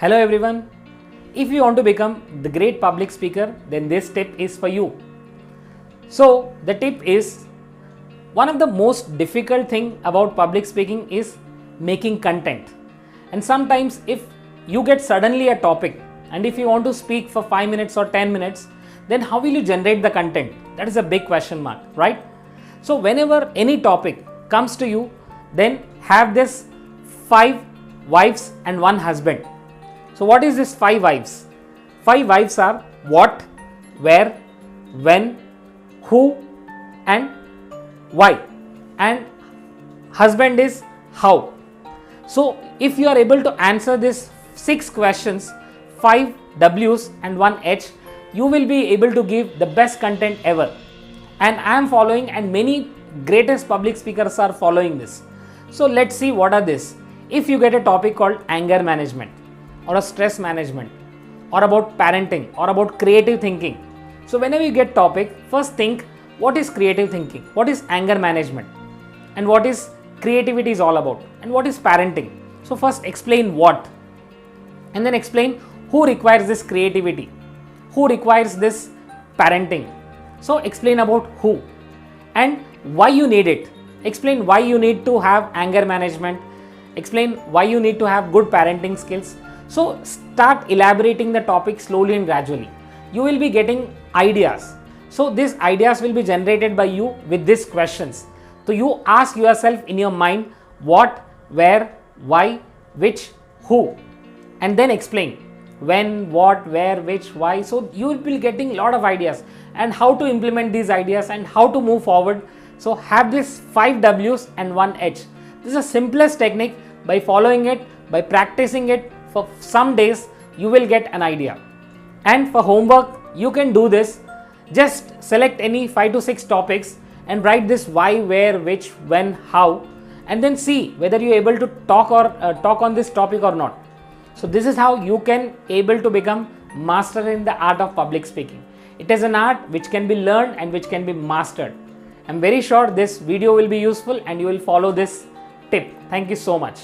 Hello everyone. If you want to become the great public speaker, then this tip is for you. So the tip is, one of the most difficult thing about public speaking is making content. And sometimes if you get suddenly a topic and if you want to speak for 5 minutes or 10 minutes, then how will you generate the content? That is a big question mark, right? So whenever any topic comes to you, then have this 5 wives and 1 husband. So what is this 5 wives? 5 wives are what, where, when, who and why, and husband is how. So if you are able to answer these 6 questions, 5 W's and 1 H, you will be able to give the best content ever. And I am following, and many greatest public speakers are following this. So let's see what are this. If you get a topic called anger management or a stress management or about parenting or about creative thinking. So whenever you get topic, first think what is creative thinking, what is anger management, and what is creativity is all about, and what is parenting. So first explain what, and then explain who requires this creativity, who requires this parenting. So explain about who and why you need it. Explain why you need to have anger management. Explain why you need to have good parenting skills. So start elaborating the topic slowly and gradually. You will be getting ideas. So these ideas will be generated by you with these questions. So you ask yourself in your mind what, where, why, which, who, and then explain when, what, where, which, why. So you will be getting a lot of ideas and how to implement these ideas and how to move forward. So have this 5 W's and 1 H. This is the simplest technique. By following it, by practicing it for some days, you will get an idea. And for homework, you can do this. Just select any 5 to 6 topics and write this why, where, which, when, how, and then see whether you are able to talk on this topic or not. So this is how you can able to become master in the art of public speaking. It is an art which can be learned and which can be mastered. I'm very sure this video will be useful and you will follow this tip. Thank you so much.